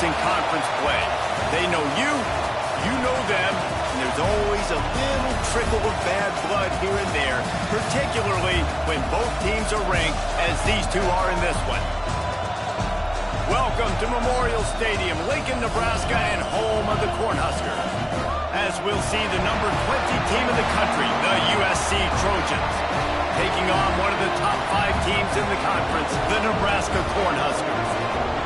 in conference play. They know you know them, and there's always a little trickle of bad blood here and there, particularly when both teams are ranked, as these two are in this one. Welcome to Memorial Stadium, Lincoln, Nebraska, and home of the Cornhuskers. As we'll see the number 20 team in the country, the USC Trojans, taking on one of the top 5 teams in the conference, the Nebraska Cornhuskers.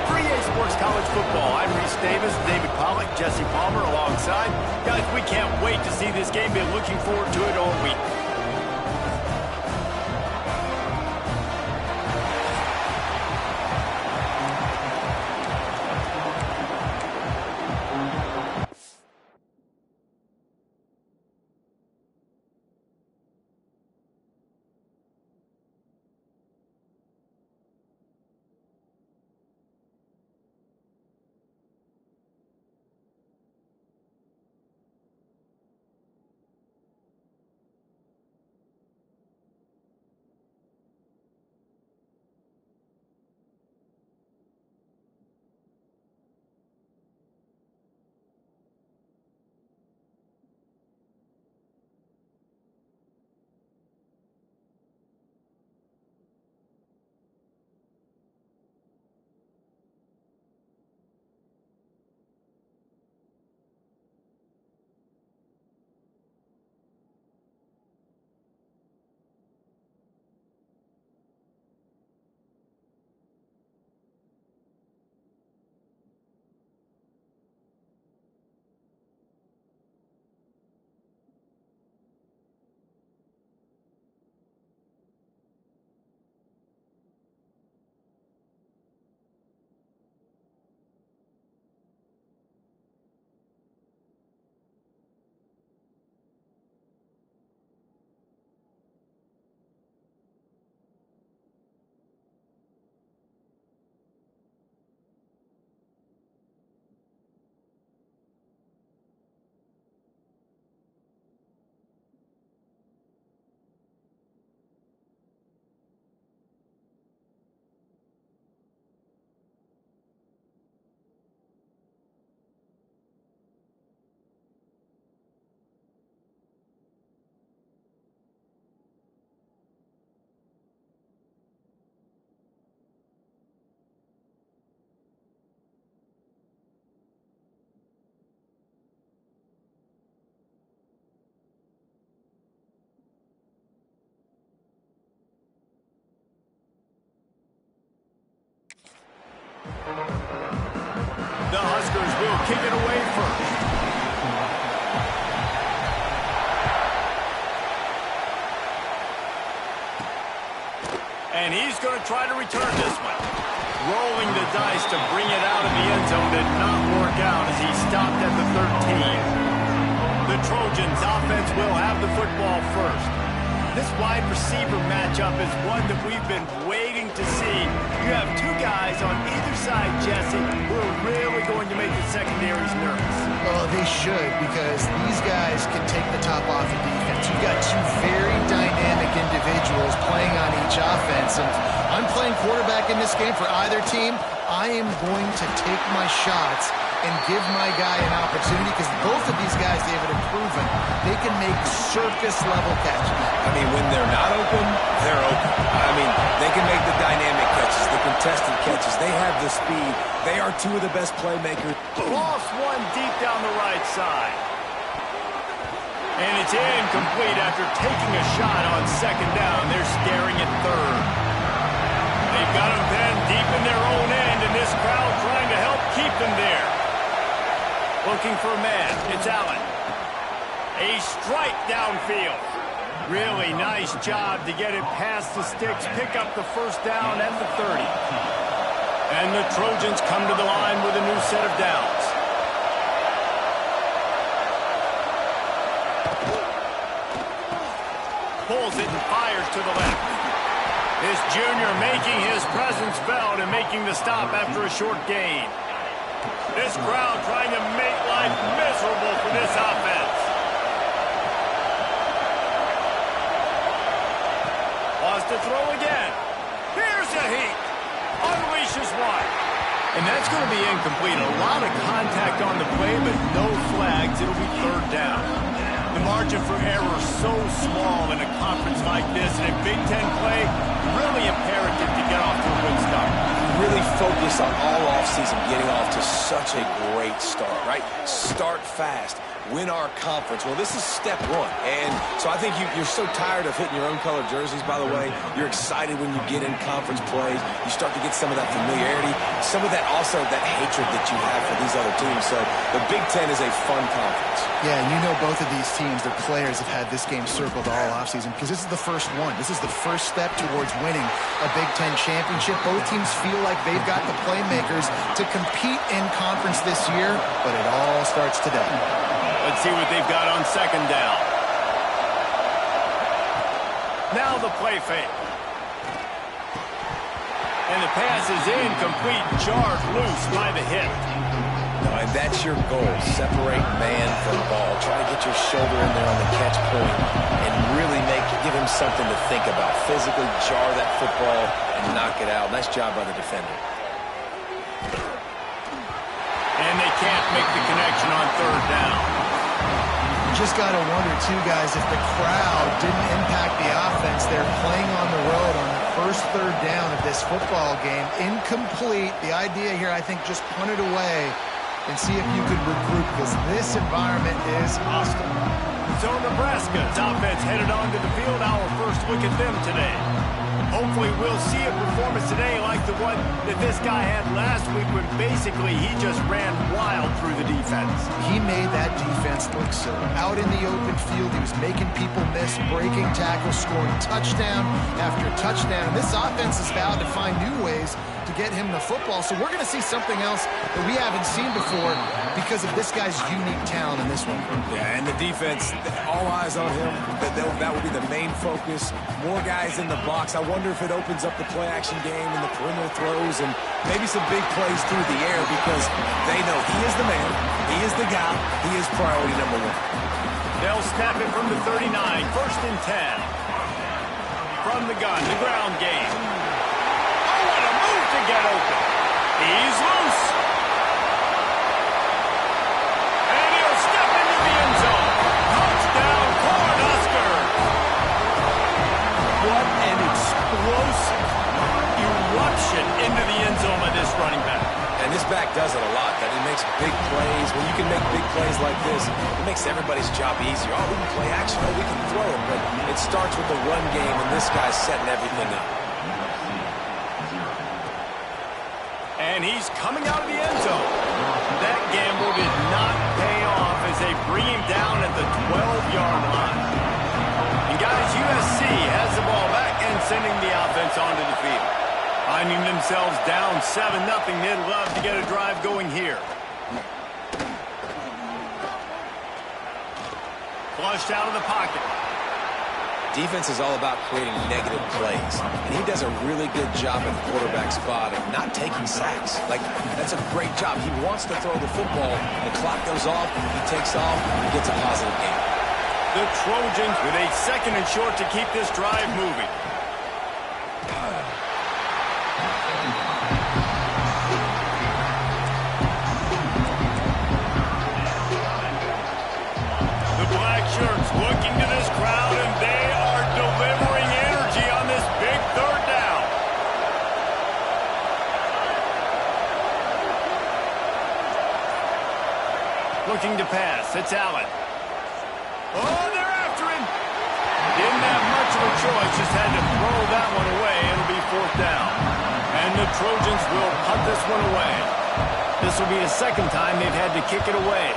For EA Sports College Football, I'm Reese Davis, David Pollack, Jesse Palmer alongside. Guys, we can't wait to see this game. Been looking forward to it all week. The Huskers will kick it away first. And he's going to try to return this one. Rolling the dice to bring it out of the end zone did not work out as he stopped at the 13. The Trojans offense will have the football first. This wide receiver matchup is one that we've been waiting to see. You have two guys on either side, Jesse, who are really going to make the secondaries nervous. Well, they should, because these guys can take the top off the defense. You've got two very dynamic individuals playing on each offense. And I'm playing quarterback in this game for either team. I am going to take my shots and give my guy an opportunity, because both of these guys, David, have proven they can make circus-level catches. I mean, when they're not open, they're open. I mean, they can make the dynamic catches, the contested catches. They have the speed. They are two of the best playmakers. Lost one deep down the right side. And it's incomplete after taking a shot on second down. They're staring at third. They've got them pinned deep in their own end, and this crowd trying to help keep them there. Looking for a man. It's Allen. A strike downfield. Really nice job to get it past the sticks, pick up the first down at the 30. And the Trojans come to the line with a new set of downs. Pulls it and fires to the left. This junior making his presence felt and making the stop after a short gain. This crowd trying to make life miserable for this offense. Wants to throw again. Here's a heat. Unleashes one. And that's going to be incomplete. A lot of contact on the play, but no flags. It'll be third down. The margin for error so small in a conference like this, and in Big Ten play, really imperative to get off to a good start. Really focus on all offseason getting off to such a great start, right? Start fast. Win our conference. Well, this is step one. And so I think you're so tired of hitting your own colored jerseys, by the way. You're excited when you get in conference plays. You start to get some of that familiarity, some of that also that hatred that you have for these other teams. So the Big Ten is a fun conference. Yeah, and you know both of these teams, their players have had this game circled all offseason because this is the first one. This is the first step towards winning a Big Ten championship. Both teams feel like they've got the playmakers to compete in conference this year, but it all starts today. Let's see what they've got on second down. Now the play fake. And the pass is incomplete, jarred loose by the hip. And that's your goal. Separate man from ball. Try to get your shoulder in there on the catch point and really give him something to think about. Physically jar that football and knock it out. Nice job by the defender. And they can't make the connection on third down. Just got to wonder, too, guys, if the crowd didn't impact the offense. They're playing on the road on the first third down of this football game. Incomplete. The idea here, I think, just punt it away and see if you could regroup, because this environment is hostile. So Nebraska's offense headed onto the field. Our first look at them today. Hopefully we'll see a performance today like the one that this guy had last week when basically he just ran wild through the defense. He made that defense look silly. Out in the open field, he was making people miss, breaking tackles, scoring touchdown after touchdown. And this offense is vowed to find new ways to get him the football. So we're going to see something else that we haven't seen before because of this guy's unique talent in this one. Yeah, and the defense, all eyes on him. That will be the main focus. More guys in the box. I wonder if it opens up the play-action game and the perimeter throws and maybe some big plays through the air because they know he is the man, he is the guy, he is priority number one. They'll snap it from the 39, first and 10. From the gun, the ground game. Oh, what a move to get open. He's loose. And he'll step into the end zone. Touchdown, Cornhusker. What an explosive eruption into the end zone by this running back. And this back does it a lot. That he makes big plays. When you can make big plays like this, it makes everybody's job easier. Oh, we can play action. Oh, we can throw it. But it starts with the run game, and this guy's setting everything up. And he's coming out of the end zone. That gamble did not pay off as they bring him down at the 12-yard line. And guys, USC has the ball back and sending the offense onto the field. Finding themselves down 7-0, they'd love to get a drive going here. Flushed out of the pocket. Defense is all about creating negative plays, and he does a really good job at the quarterback spot of not taking sacks. Like, that's a great job. He wants to throw the football. The clock goes off, he takes off, he gets a positive game. The Trojans with a second and short to keep this drive moving. The black shirts looking to this crowd, and they are delivering energy on this big third down. Looking to pass. It's Allen. Oh, they're after him. Didn't have much of a choice. Just had to throw that one away. It'll be fourth down. And the Trojans will punt this one away. This will be the second time they've had to kick it away.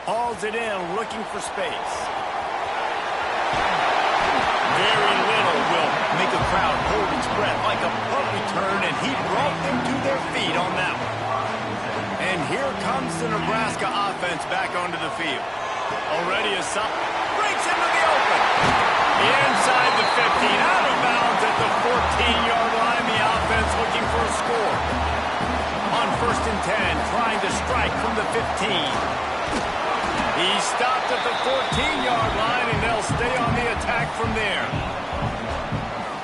Hauls it in, looking for space. Very little will make a crowd hold its breath like a punt return, and he brought them to their feet on that one. And here comes the Nebraska offense back onto the field. Already a stop. Breaks into the open. Inside the 15, out of bounds at the 14-yard line. The offense looking for a score. On first and 10, trying to strike from the 15. He stopped at the 14-yard line, and they'll stay on the attack from there.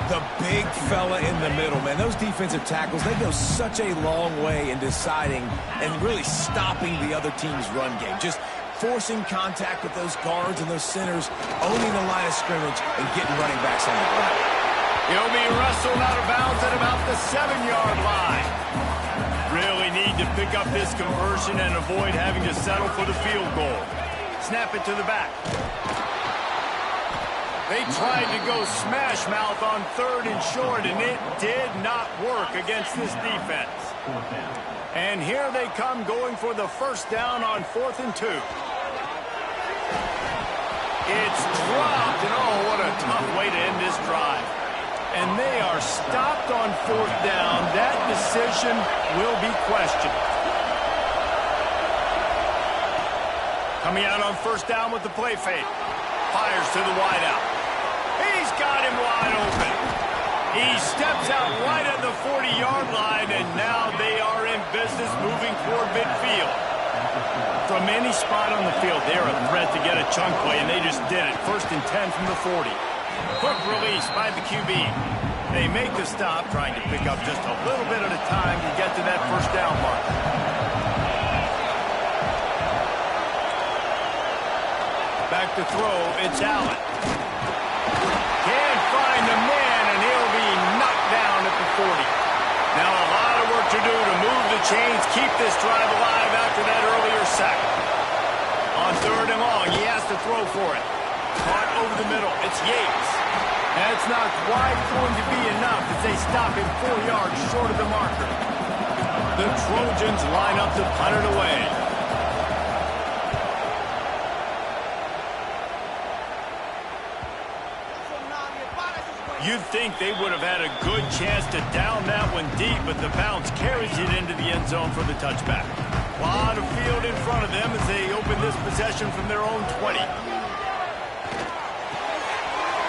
The big fella in the middle, man. Those defensive tackles, they go such a long way in deciding and really stopping the other team's run game. Just forcing contact with those guards and those centers, owning the line of scrimmage, and getting running backs on the ground. He'll be wrestled out of bounds at about the 7-yard line. Really need to pick up this conversion and avoid having to settle for the field goal. Snap it to the back. They tried to go smash mouth on 3rd and short, and it did not work against this defense. And here they come going for the first down on 4th and 2. It's dropped, and oh, what a tough way to end this drive. And they are stopped on 4th down. That decision will be questioned. Coming out on 1st down with the play fake. Fires to the wideout. He's got him wide open. He steps out right at the 40-yard line, and now they are in business moving toward midfield. From any spot on the field, they're a threat to get a chunk play, and they just did it. 1st and 10 from the 40. Quick release by the QB. They make the stop, trying to pick up just a little bit at a time to get to that 1st down mark. Back to throw, it's Allen. Can't find the man, and he'll be knocked down at the 40. Now a lot of work to do to move the chains, keep this drive alive after that earlier sack. On 3rd and long, he has to throw for it. Caught over the middle, it's Yates. That's not quite going to be enough as they stop him 4 yards short of the marker. The Trojans line up to punt it away. You'd think they would have had a good chance to down that one deep, but the bounce carries it into the end zone for the touchback. A lot of field in front of them as they open this possession from their own 20.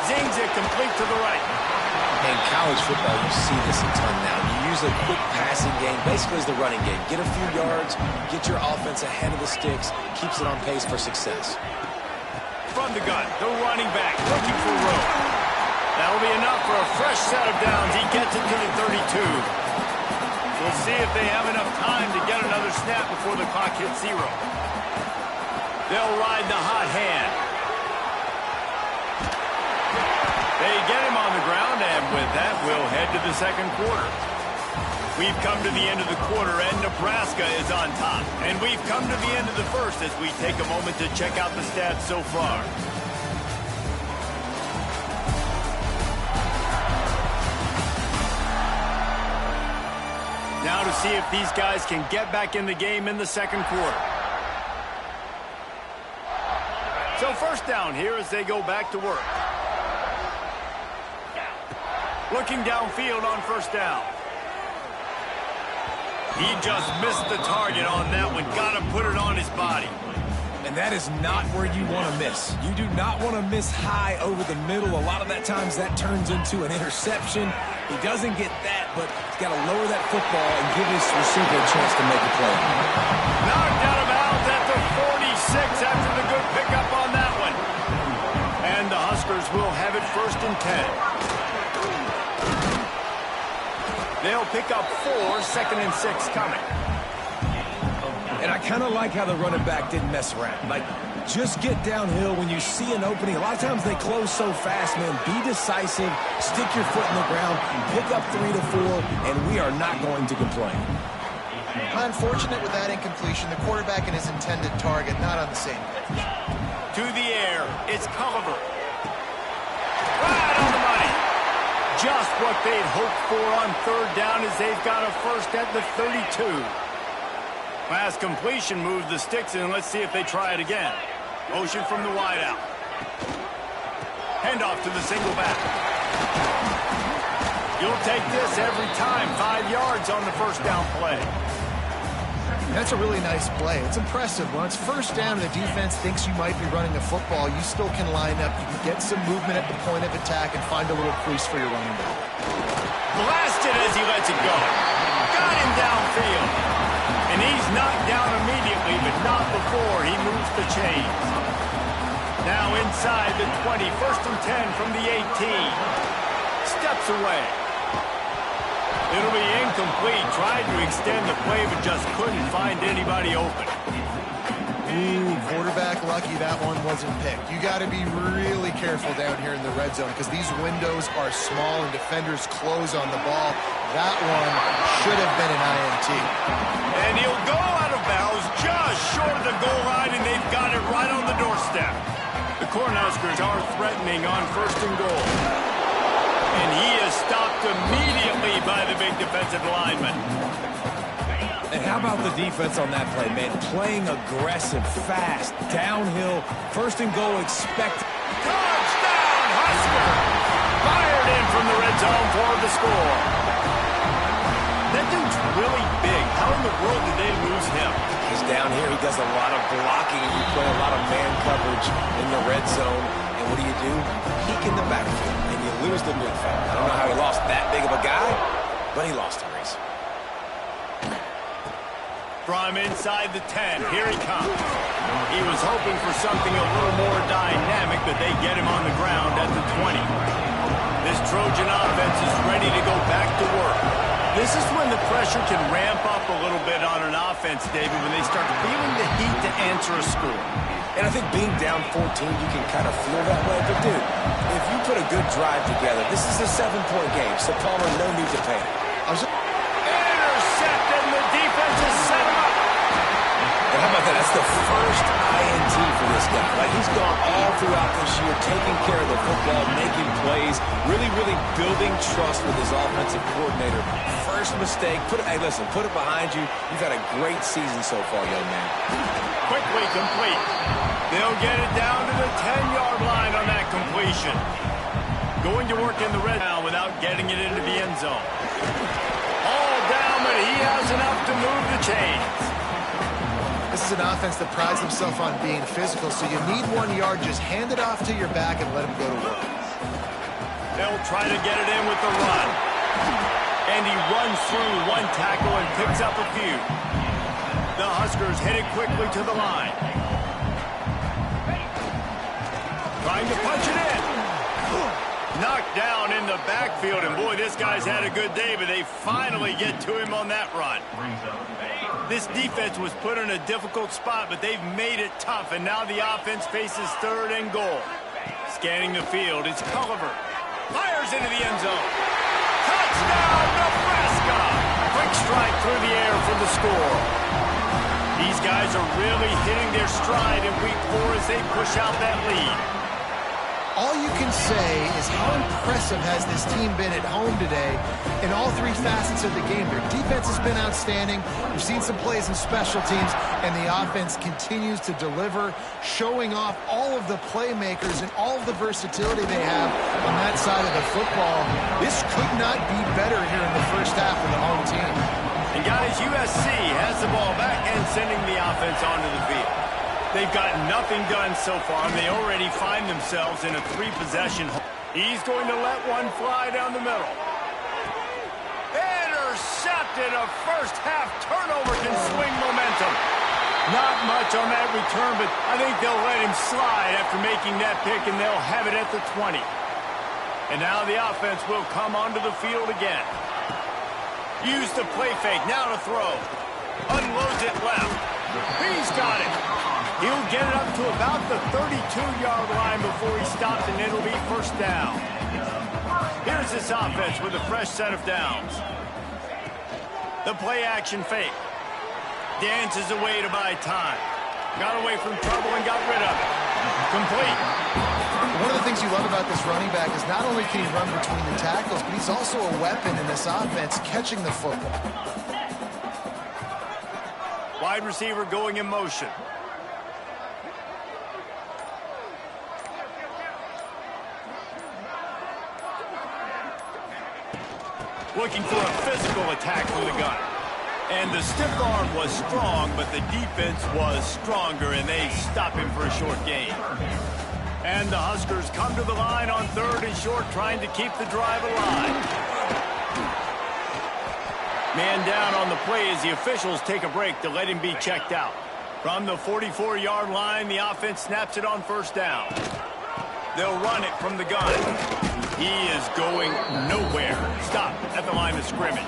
Zings it complete to the right. In college football, you see this a ton now. You use a quick passing game, basically as the running game. Get a few yards, get your offense ahead of the sticks, keeps it on pace for success. From the gun, the running back looking for room. That'll be enough for a fresh set of downs. He gets it to the 32. We'll see if they have enough time to get another snap before the clock hits 0. They'll ride the hot hand. They get him on the ground, and with that, we'll head to the 2nd quarter. We've come to the end of the quarter, and Nebraska is on top. And we've come to the end of the 1st as we take a moment to check out the stats so far. Now to see if these guys can get back in the game in the 2nd quarter. So 1st down here as they go back to work. Looking downfield on 1st down. He just missed the target on that one. Got to put it on his body. And that is not where you want to miss. You do not want to miss high over the middle. A lot of that times that turns into an interception. He doesn't get that, but he's got to lower that football and give his receiver a chance to make a play. Knocked out of bounds at the 46 after the good pickup on that one. And the Huskers will have it 1st and 10. They'll pick up 4, 2nd and 6 coming. And I kind of like how the running back didn't mess around. Like, just get downhill when you see an opening. A lot of times they close so fast, man. Be decisive, stick your foot in the ground, pick up 3 to 4, and we are not going to complain. Unfortunate with that incompletion. The quarterback and his intended target not on the same page. To the air, it's Culliver. Right on the money. Just what they'd hoped for on 3rd down as they've got a 1st at the 32. Last completion moves the sticks in. Let's see if they try it again. Motion from the wideout. Handoff to the single back. You'll take this every time. 5 yards on the 1st down play. That's a really nice play. It's impressive. When it's 1st down and the defense thinks you might be running the football, you still can line up. You can get some movement at the point of attack and find a little crease for your running back. Blasted as he lets it go. Got him downfield. And he's knocked down immediately, but not before he moves the chains. Now inside the 20, 1st and 10 from the 18. Step steps away. It'll be incomplete. Tried to extend the play, but just couldn't find anybody open. Ooh, quarterback lucky that one wasn't picked. You got to be really careful down here in the red zone because these windows are small and defenders close on the ball. That one should have been an INT. And he'll go out of bounds just short of the goal line, and they've got it right on the doorstep. The Cornhuskers are threatening on 1st and goal. And he is stopped immediately by the big defensive lineman. And how about the defense on that play, man? Playing aggressive, fast, downhill, 1st and goal, expect. Touchdown, Husker! Fired in from the red zone for the score. That dude's really big. How in the world did they lose him? He's down here. He does a lot of blocking. You play a lot of man coverage in the red zone. And what do? Peek in the backfield, and you lose the midfield. I don't know how he lost that big of a guy, but he lost him, Reese. From inside the 10, here he comes. He was hoping for something a little more dynamic, but they get him on the ground at the 20. This Trojan offense is ready to go back to work. This is when the pressure can ramp up a little bit on an offense, David, when they start feeling the heat to answer a score. And I think being down 14, you can kind of feel that way. But, dude, if you put a good drive together, this is a 7-point game, so Palmer, no need to panic. Intercepted, and the defense is set up. And how about that? That's the first INT for this guy. Like, he's gone all throughout this year, taking care of the football, making plays, really building trust with his offensive coordinator. First mistake, hey, listen, put it behind you. You've had a great season so far, young man. Quickly complete. They'll get it down to the 10-yard line on that completion. Going to work in the red now without getting it into the end zone. All down, but he has enough to move the chains. This is an offense that prides himself on being physical, so you need 1 yard. Just hand it off to your back and let him go to work. They'll try to get it in with the run. And he runs through 1 tackle and picks up a few. The Huskers headed quickly to the line. Trying to punch it in. Knocked down in the backfield, and boy, this guy's had a good day, but they finally get to him on that run. This defense was put in a difficult spot, but they've made it tough, and now the offense faces 3rd and goal. Scanning the field, it's Culliver. Fires into the end zone. Touchdown, Nebraska! Quick strike through the air for the score. These guys are really hitting their stride in week 4 as they push out that lead. All you can say is how impressive has this team been at home today in all 3 facets of the game. Their defense has been outstanding. We've seen some plays in special teams, and the offense continues to deliver, showing off all of the playmakers and all of the versatility they have on that side of the football. This could not be better here in the first half of the home team. And guys, USC has the ball back and sending the offense onto the field. They've got nothing done so far, and they already find themselves in a 3-possession. He's going to let one fly down the middle. Intercepted. A first-half turnover can swing momentum. Not much on that return, but I think they'll let him slide after making that pick, and they'll have it at the 20. And now the offense will come onto the field again. Use the play fake. Now to throw. Unloads it left. He's got it. He'll get it up to about the 32-yard line before he stops, and it'll be 1st down. Here's this offense with a fresh set of downs. The play-action fake. Dances away to buy time. Got away from trouble and got rid of it. Complete. One of the things you love about this running back is not only can he run between the tackles, but he's also a weapon in this offense catching the football. Wide receiver going in motion. Looking for a physical attack from the gun. And the stiff arm was strong, but the defense was stronger, and they stop him for a short gain. And the Huskers come to the line on 3rd and short, trying to keep the drive alive. Man down on the play as the officials take a break to let him be checked out. From the 44-yard line, the offense snaps it on 1st down. They'll run it from the gun. He is going nowhere. Stop at the line of scrimmage.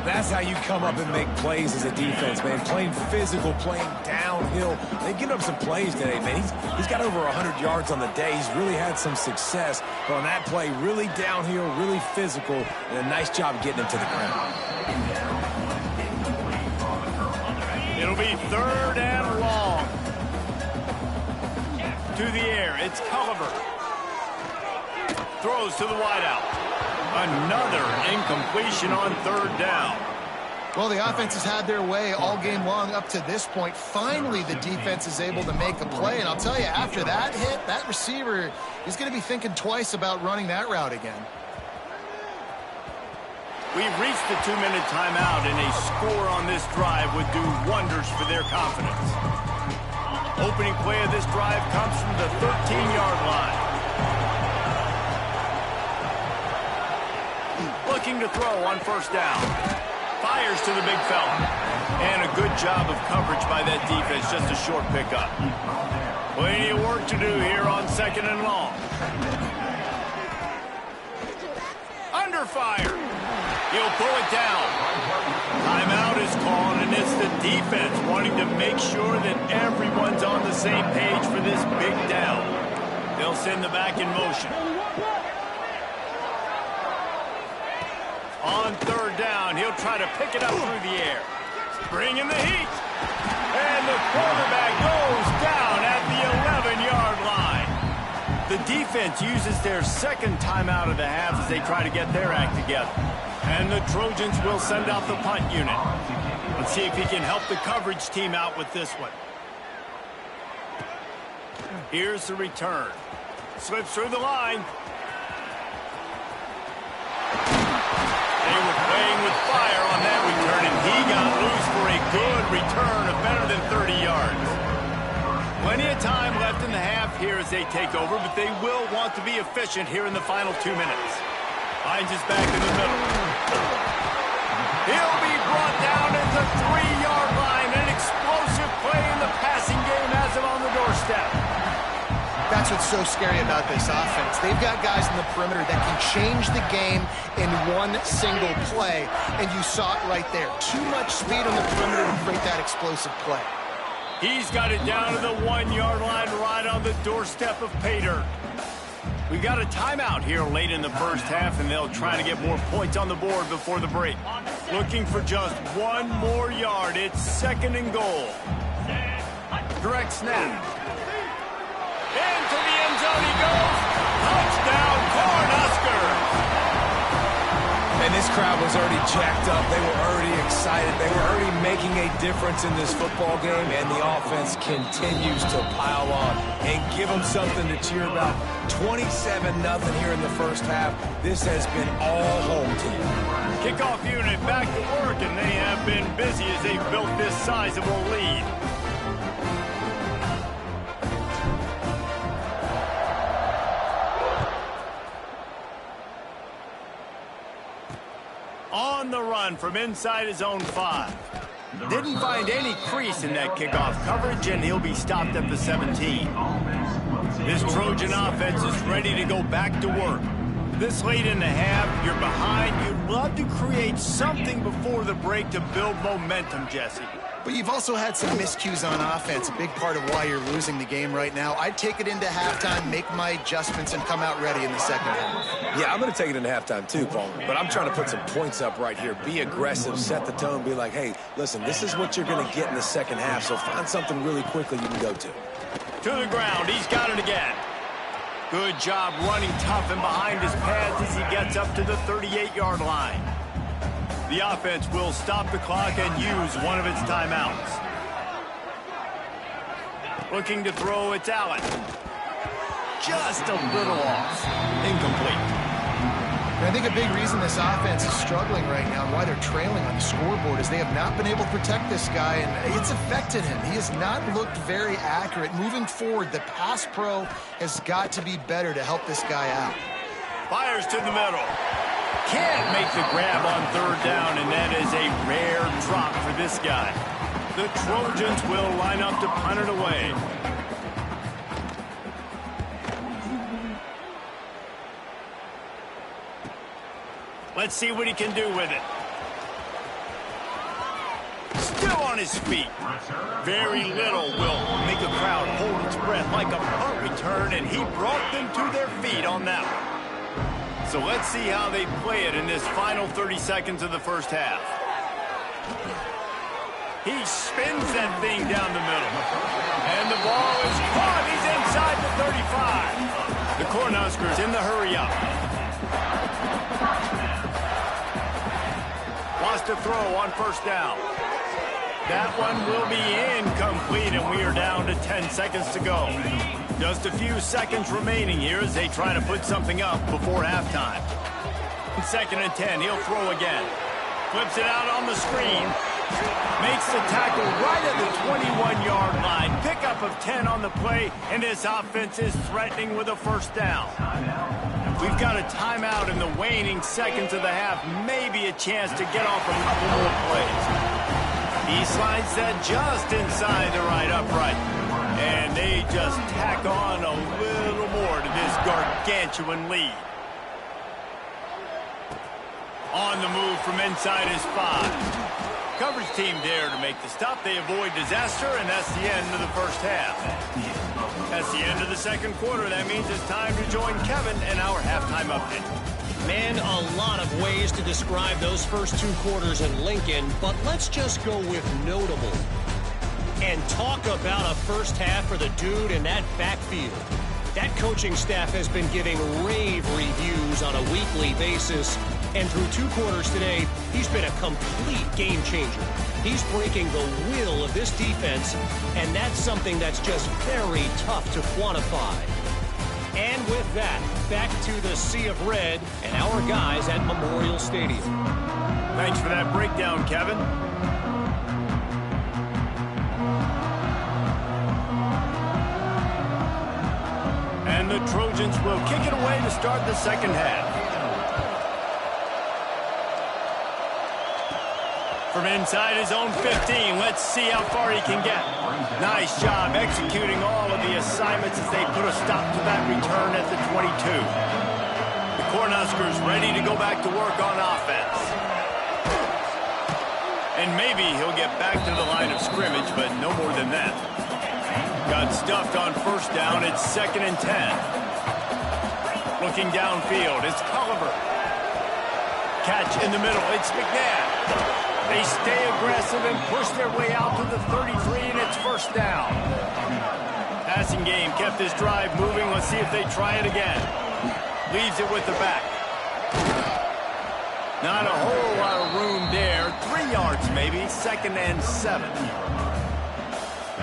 That's how you come up and make plays as a defense, man. Playing physical, playing downhill. They giving up some plays today, man. He's got over 100 yards on the day. He's really had some success. But on that play, really downhill, really physical, and a nice job getting him to the ground. It'll be 3rd and long. To the air, it's Culliver. Throws to the wideout. Another incompletion on 3rd down. Well, the offense has had their way all game long up to this point. Finally, the defense is able to make a play. And I'll tell you, after that hit, that receiver is going to be thinking twice about running that route again. We've reached the 2-minute timeout, and a score on this drive would do wonders for their confidence. Opening play of this drive comes from the 13-yard line. Looking to throw on 1st down. Fires to the big fella. And a good job of coverage by that defense. Just a short pickup. Plenty of work to do here on 2nd and long. Under fire. He'll pull it down. Timeout is called, and it's the defense wanting to make sure that everyone's on the same page for this big down. They'll send the back in motion. On 3rd down, he'll try to pick it up through the air. Bringing the heat. And the quarterback goes down at the 11-yard line. The defense uses their 2nd timeout of the half as they try to get their act together. And the Trojans will send out the punt unit. Let's see if he can help the coverage team out with this one. Here's the return. Slips through the line. They were playing with fire on that return, and he got loose for a good return of better than 30 yards. Plenty of time left in the half here as they take over, but they will want to be efficient here in the final 2 minutes. Finds his back in the middle. He'll be brought down at the 3-yard line. An explosive play in the passing game has him on the doorstep. That's what's so scary about this offense. They've got guys in the perimeter that can change the game in one single play, and you saw it right there. Too much speed on the perimeter to create that explosive play. He's got it down to the 1-yard line right on the doorstep of Pater. We've got a timeout here late in the 1st half, and they'll try to get more points on the board before the break. Looking for just 1 more yard. It's 2nd and goal. Direct snap. Into the end zone he goes. Touchdown, Cornhuskers. And this crowd was already jacked up. They were already excited. They were already making a difference in this football game, and the offense continues to pile on and give them something to cheer about. 27-0 here in the 1st half. This has been all home team. Kickoff unit back to work, and they have been busy as they've built this sizable lead. On the run from inside his own 5. Didn't find any crease in that kickoff coverage, and he'll be stopped at the 17. This Trojan offense is ready to go back to work. This late in the half, you're behind. You'd love to create something before the break to build momentum, Jesse. But you've also had some miscues on offense, a big part of why you're losing the game right now. I'd take it into halftime, make my adjustments, and come out ready in the 2nd half. Yeah, I'm going to take it into halftime too, Paul. But I'm trying to put some points up right here. Be aggressive, set the tone, be like, hey, listen, this is what you're going to get in the 2nd half, so find something really quickly you can go to. To the ground, he's got it again. Good job running tough and behind his pads as he gets up to the 38-yard line. The offense will stop the clock and use one of its timeouts. Looking to throw, it's Allen. Just a little off. Incomplete. And I think a big reason this offense is struggling right now and why they're trailing on the scoreboard is they have not been able to protect this guy, and it's affected him. He has not looked very accurate. Moving forward, the pass pro has got to be better to help this guy out. Fires to the middle. Can't make the grab on 3rd down, and that is a rare drop for this guy. The Trojans will line up to punt it away. Let's see what he can do with it. Still on his feet. Very little will make a crowd hold its breath like a punt return, and he brought them to their feet on that one. So let's see how they play it in this final 30 seconds of the first half. He spins that thing down the middle. And the ball is caught. He's inside the 35. The Cornhuskers in the hurry up. Wants to throw on first down. That one will be incomplete, and we are down to 10 seconds to go. Just a few seconds remaining here as they try to put something up before halftime. 2nd and 10, he'll throw again. Flips it out on the screen. Makes the tackle right at the 21-yard line. Pickup of 10 on the play, and this offense is threatening with a first down. We've got a timeout in the waning seconds of the half. Maybe a chance to get off a couple more plays. He slides that just inside the right upright. And they just tack on a little more to this gargantuan lead. On the move from inside his 5. Coverage team there to make the stop. They avoid disaster, and that's the end of the first half. That's the end of the second quarter. That means it's time to join Kevin and our halftime update. Man, a lot of ways to describe those first 2 quarters in Lincoln, but let's just go with notable. And talk about a first half for the dude in that backfield. That coaching staff has been giving rave reviews on a weekly basis. And through 2 quarters today, he's been a complete game changer. He's breaking the will of this defense, and that's something that's just very tough to quantify. And with that, back to the Sea of Red and our guys at Memorial Stadium. Thanks for that breakdown, Kevin. And the Trojans will kick it away to start the second half. From inside his own 15, let's see how far he can get. Nice job executing all of the assignments as they put a stop to that return at the 22. The Cornhuskers ready to go back to work on offense. And maybe he'll get back to the line of scrimmage, but no more than that. Got stuffed on first down. It's 2nd and 10. Looking downfield, it's Culliver. Catch in the middle, it's McNabb. They stay aggressive and push their way out to the 33, and it's first down. Passing game kept this drive moving. Let's see if they try it again. Leaves it with the back. Not a whole lot of room there. 3 yards maybe. 2nd and 7.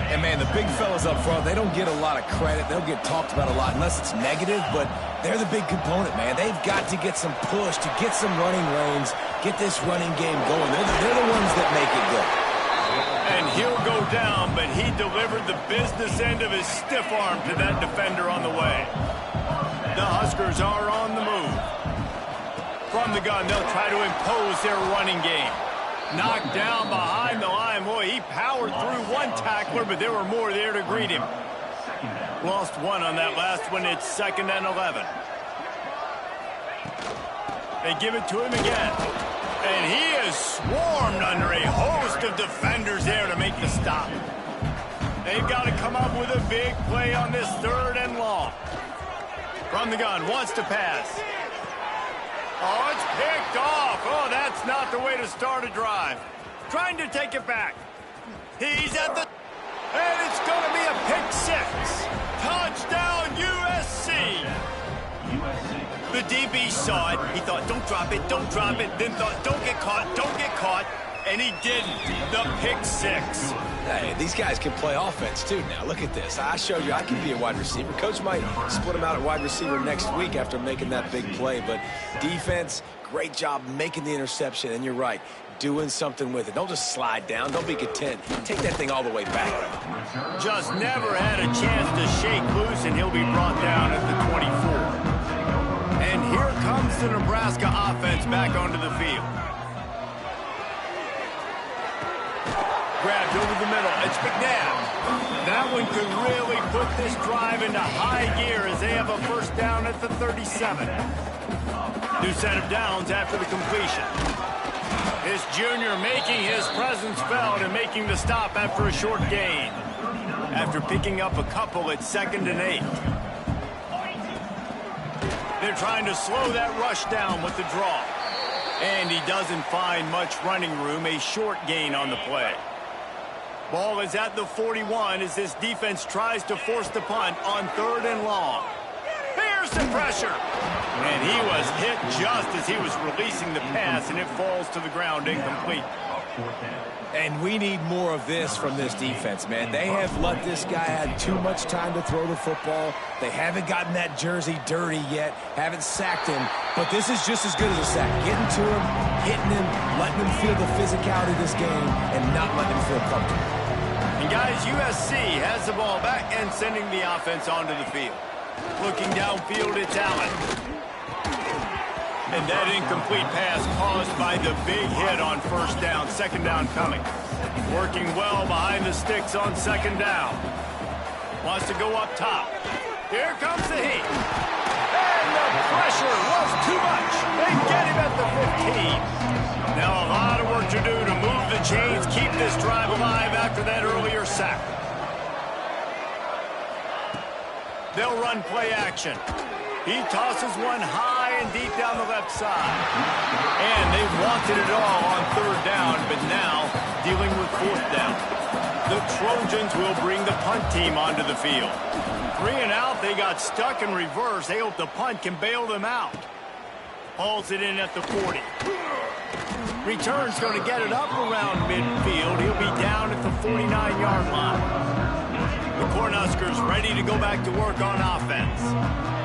And, man, the big fellas up front, they don't get a lot of credit. They'll get talked about a lot unless it's negative, but they're the big component, man. They've got to get some push, to get some running lanes, get this running game going. They're the ones that make it go. And he'll go down, but he delivered the business end of his stiff arm to that defender on the way. The Huskers are on the move. From the gun, they'll try to impose their running game. Knocked down behind the line. Boy, he powered through one tackler, but there were more there to greet him. Lost one on that last one. It's 2nd and 11. They give it to him again. And he is swarmed under a host of defenders there to make the stop. They've got to come up with a big play on this 3rd and long. From the gun, wants to pass. Oh, it's picked off. Oh, that's not the way to start a drive. Trying to take it back. He's at the... And it's going to be a pick 6. Touchdown, USC. The DB saw it. He thought, don't drop it, don't drop it. Then thought, don't get caught, don't get caught. And he didn't. The pick 6. Hey, these guys can play offense, too, now. Look at this. I showed you I can be a wide receiver. Coach might split him out at wide receiver next week after making that big play. But defense, great job making the interception. And you're right, doing something with it. Don't just slide down. Don't be content. Take that thing all the way back. Just never had a chance to shake loose, and he'll be brought down at the 24. And here comes the Nebraska offense back onto the field. Grabbed over the middle. It's McNabb. That one could really put this drive into high gear as they have a first down at the 37. New set of downs after the completion. This junior making his presence felt and making the stop after a short gain. After picking up a couple at 2nd and 8. They're trying to slow that rush down with the draw. And he doesn't find much running room, a short gain on the play. Ball is at the 41 as this defense tries to force the punt on 3rd and long. Here's the pressure. And he was hit just as he was releasing the pass, and it falls to the ground incomplete. And we need more of this from this defense, man. They have let this guy have too much time to throw the football. They haven't gotten that jersey dirty yet, haven't sacked him. But this is just as good as a sack. Getting to him, hitting him, letting him feel the physicality of this game, and not letting him feel comfortable. And guys, USC has the ball back and sending the offense onto the field. Looking downfield, it's Allen. And that incomplete pass caused by the big hit on 1st down. 2nd down coming. Working well behind the sticks on 2nd down. Wants to go up top. Here comes the heat. And the pressure was too much. They get him at the 15. Now a lot of work to do to move the chains, keep this drive alive after that earlier sack. They'll run play action. He tosses one high and deep down the left side. And they wanted it all on 3rd down, but now dealing with 4th down. The Trojans will bring the punt team onto the field. 3 and out, they got stuck in reverse. They hope the punt can bail them out. Hauls it in at the 40. Return's going to get it up around midfield. He'll be down at the 49-yard line. The Cornhuskers ready to go back to work on offense.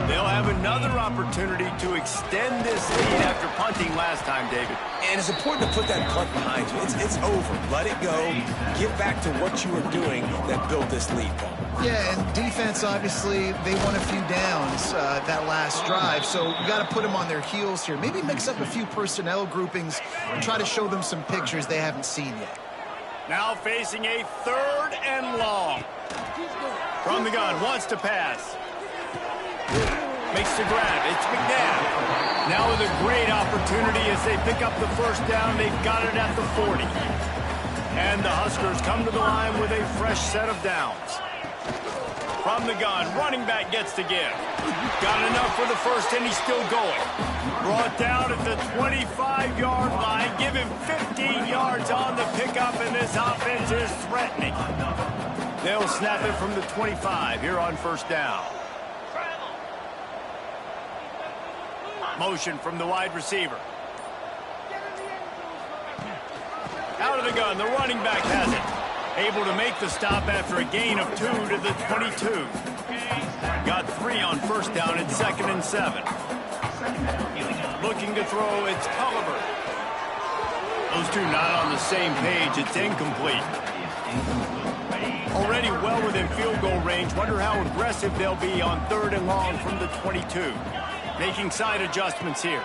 They'll have another opportunity to extend this lead after punting last time, David. And it's important to put that punt behind you. It's over. Let it go. Get back to what you were doing that built this lead, Paul. Yeah, and defense, obviously, they won a few downs that last drive, so you got to put them on their heels here. Maybe mix up a few personnel groupings and try to show them some pictures they haven't seen yet. Now facing a 3rd and long. From the gun, wants to pass. Makes the grab. It's McNabb. Now with a great opportunity as they pick up the 1st down. They've got it at the 40. And the Huskers come to the line with a fresh set of downs. From the gun, running back gets the give. Got enough for the 1st, and he's still going. Brought down at the 25-yard line. Give him 15 yards on the pickup, and this offense is threatening. They'll snap it from the 25 here on 1st down. Motion from the wide receiver. Out of the gun, the running back has it. Able to make the stop after a gain of 2 to the 22. Got 3 on 1st down at 2nd and 7. Looking to throw, it's Culliver. Those two not on the same page. It's incomplete. Already well within field goal range. Wonder how aggressive they'll be on 3rd and long from the 22. Making side adjustments here.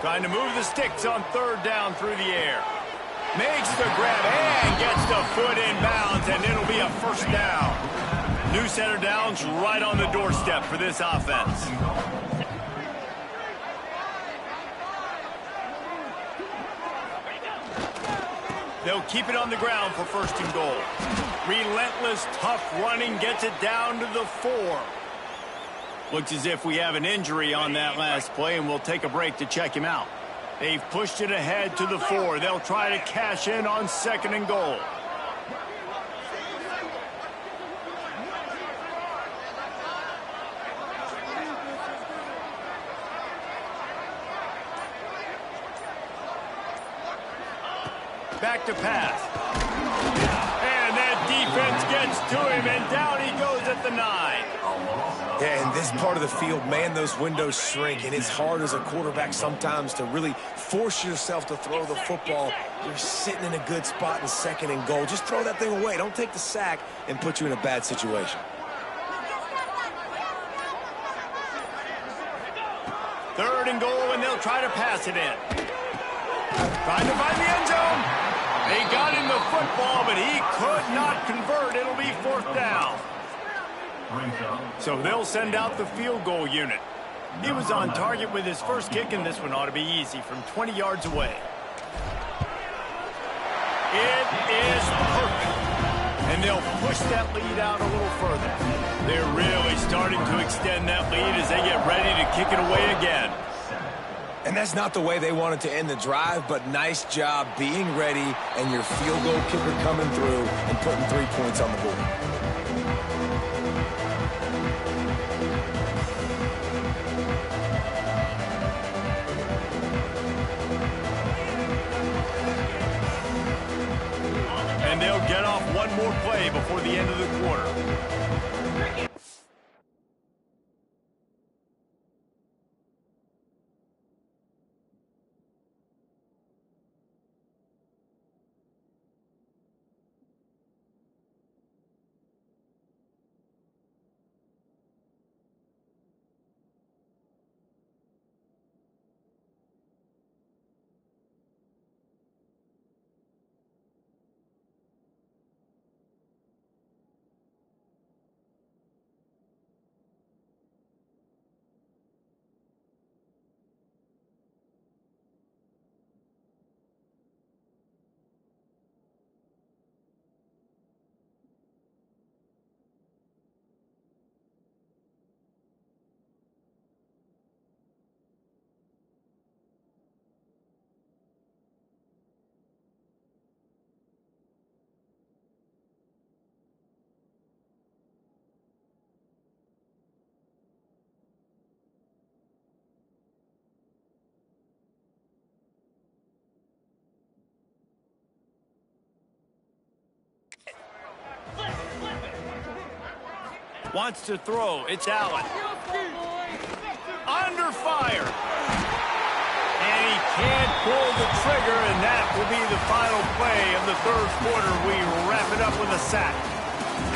Trying to move the sticks on 3rd down through the air. Makes the grab and gets the foot in bounds, and it'll be a 1st down. New set of downs right on the doorstep for this offense. They'll keep it on the ground for 1st and goal. Relentless, tough running gets it down to the 4. Looks as if we have an injury on that last play, and we'll take a break to check him out. They've pushed it ahead to the 4. They'll try to cash in on 2nd and goal. Back to pass. And that defense gets to him, and down he goes at the 9. Yeah, in this part of the field, man, those windows shrink, and it's hard as a quarterback sometimes to really force yourself to throw the football. You're sitting in a good spot in 2nd and goal. Just throw that thing away. Don't take the sack and put you in a bad situation. 3rd and goal, and they'll try to pass it in. Trying to find the end zone. They got him the football, but he could not convert. It'll be 4th down. So they'll send out the field goal unit. He was on target with his first kick, and this one ought to be easy from 20 yards away. It is perfect. And they'll push that lead out a little further. They're really starting to extend that lead as they get ready to kick it away again. And that's not the way they wanted to end the drive, but nice job being ready and your field goal kicker coming through and putting 3 points on the board. And they'll get off one more play before the end of the quarter. Wants to throw. It's Allen. Under fire. And he can't pull the trigger, and that will be the final play of the third quarter. We wrap it up with a sack.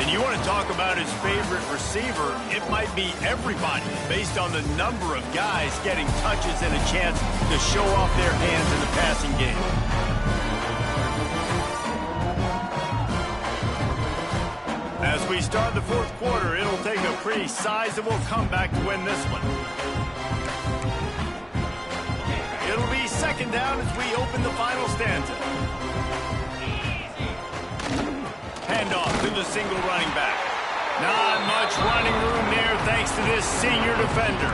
And you want to talk about his favorite receiver, it might be everybody based on the number of guys getting touches and a chance to show off their hands in the passing game. As we start the fourth quarter, it'll take a pretty sizable comeback to win this one. It'll be second down as we open the final stanza. Handoff to the single running back. Not much running room there thanks to this senior defender.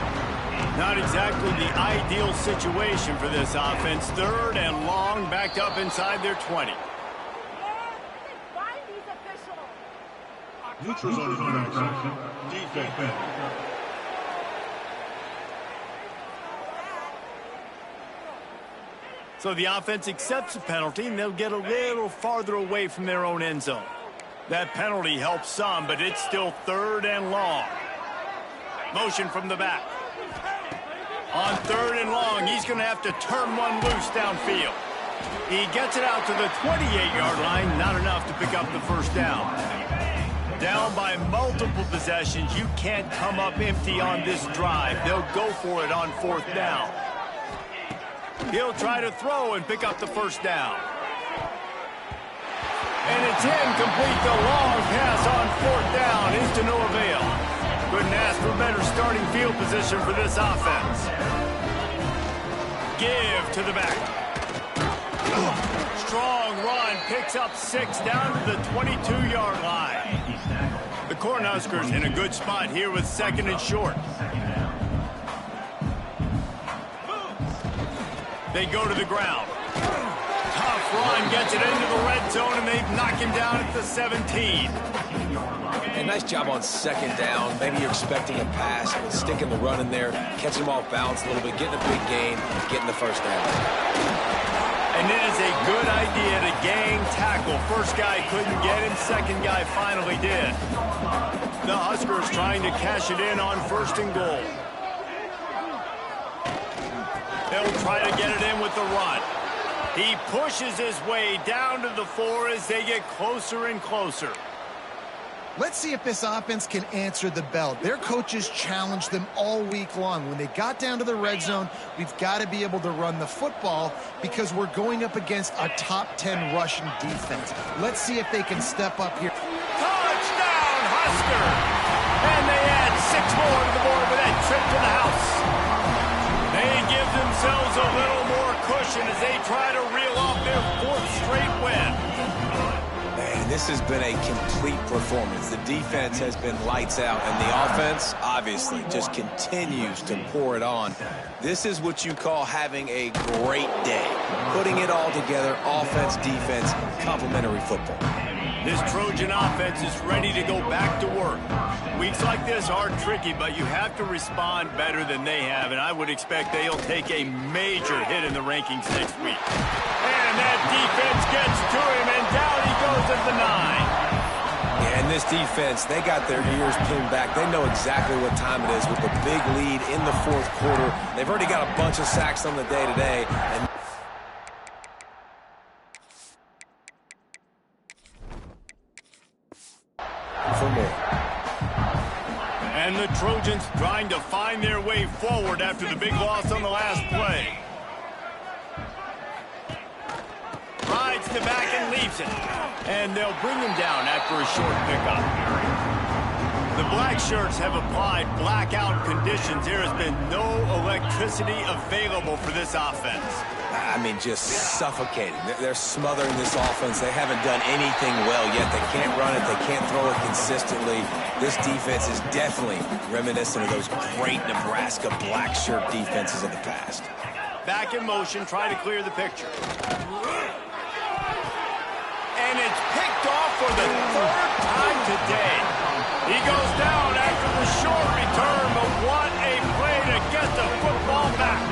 Not exactly the ideal situation for this offense. Third and long, backed up inside their 20. Neutral zone infraction. Defense. So the offense accepts the penalty, and they'll get a little farther away from their own end zone. That penalty helps some, but it's still third and long. Motion from the back. On third and long, he's going to have to turn one loose downfield. He gets it out to the 28-yard line, not enough to pick up the first down. Down by multiple possessions, you can't come up empty on this drive. They'll go for it on fourth down. He'll try to throw and pick up the first down. And it's incomplete. The long pass on fourth down is to no avail. Couldn't ask for better starting field position for this offense. Give to the back. Strong run, picks up 6 down to the 22-yard line. The Cornhuskers in a good spot here with second and short. They go to the ground. Tough run, gets it into the red zone, and they knock him down at the 17. And nice job on second down. Maybe you're expecting a pass, sticking the run in there, catching him off balance a little bit, getting a big gain, getting the first down. And it is a good idea to gang tackle. First guy couldn't get him, second guy finally did. The Huskers trying to cash it in on first and goal. They'll try to get it in with the run. He pushes his way down to the 4 as they get closer and closer. Let's see if this offense can answer the bell. Their coaches challenged them all week long. When they got down to the red zone, we've got to be able to run the football because we're going up against a top 10 rushing defense. Let's see if they can step up here. Touchdown, Husker! And they add 6 more to the board with that trip to the house. themselves a little more cushion as they try to reel off their 4th straight win. Man, this has been a complete performance. The defense has been lights out, and the offense, obviously, just continues to pour it on. This is what you call having a great day. Putting it all together, offense, defense, complementary football. This Trojan offense is ready to go back to work. Weeks like this are tricky, but you have to respond better than they have, and I would expect they'll take a major hit in the rankings next week. And that defense gets to him, and down he goes at the 9. Yeah, and this defense, they got their ears pinned back. They know exactly what time it is with the big lead in the 4th quarter. They've already got a bunch of sacks on the day today, and for more. And the Trojans trying to find their way forward after the big loss on the last play. Rides the back and leaves it. And they'll bring him down after a short pickup. The black shirts have applied blackout conditions. There has been no electricity available for this offense. I mean, just suffocating. They're smothering this offense. They haven't done anything well yet. They can't run it. They can't throw it consistently. This defense is definitely reminiscent of those great Nebraska black shirt defenses of the past. Back in motion, trying to clear the picture. And it's picked off for the 3rd time today. He goes down after the short return, but what a play to get the football back.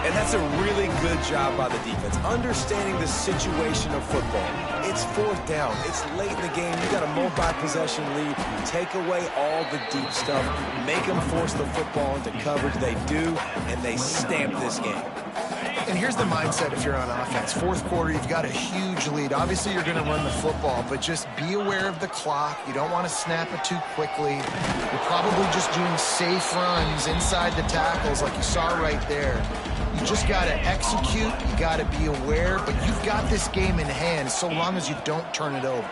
And that's a really good job by the defense, understanding the situation of football. It's 4th down. It's late in the game. You got a multi-possession lead. Take away all the deep stuff. Make them force the football into coverage. They do, and they stamp this game. And here's the mindset if you're on offense. 4th quarter, you've got a huge lead. Obviously, you're going to run the football, but just be aware of the clock. You don't want to snap it too quickly. You're probably just doing safe runs inside the tackles like you saw right there. You just got to execute. You got to be aware, but you've got this game in hand so long as you don't turn it over.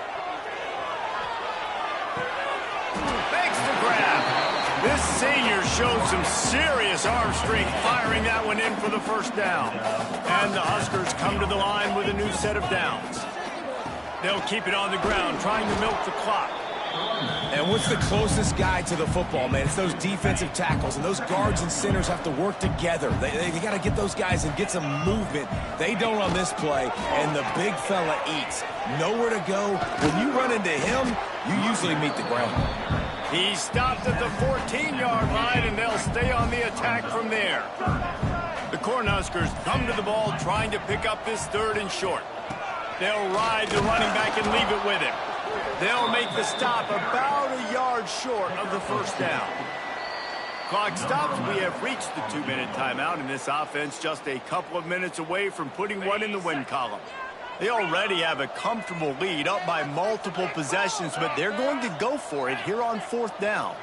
Thanks to grab. This senior showed some serious arm strength firing that one in for the 1st down. And the Huskers come to the line with a new set of downs. They'll keep it on the ground, trying to milk the clock. And what's the closest guy to the football, man? It's those defensive tackles, and those guards and centers have to work together. They got to get those guys and get some movement. They don't on this play, and the big fella eats. Nowhere to go. When you run into him, you usually meet the ground. He stopped at the 14-yard line, and they'll stay on the attack from there. The Cornhuskers come to the ball trying to pick up this 3rd and short. They'll ride the running back and leave it with him. They'll make the stop about a yard short of the 1st down. Clock stops. We have reached the 2-minute timeout, and this offense just a couple of minutes away from putting one in the win column. They already have a comfortable lead up by multiple possessions, but they're going to go for it here on 4th down.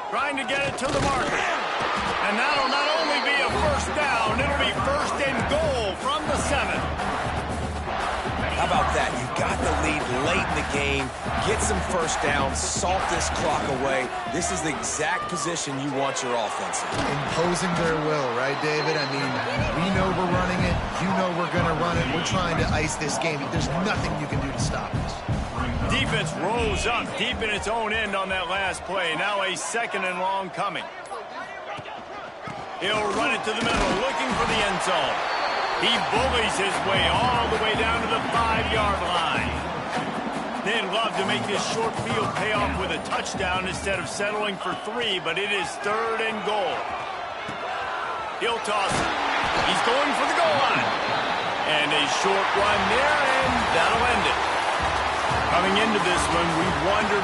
Trying to get it to the marker. And that'll not only be a 1st down, it'll be 1st and goal from the 7. How about that? You got the lead late in the game. Get some 1st downs. Salt this clock away. This is the exact position you want your offense in. Imposing their will, right, David? I mean, we know we're running it. You know we're going to run it. We're trying to ice this game. There's nothing you can do to stop us. Defense rose up deep in its own end on that last play. Now a 2nd and long coming. He'll run it to the middle, looking for the end zone. He bullies his way all the way down to the 5-yard line. They'd love to make this short field pay off with a touchdown instead of settling for 3, but it is 3rd and goal. He'll toss it. He's going for the goal line. And a short run there, and that'll end it. Coming into this one, we wondered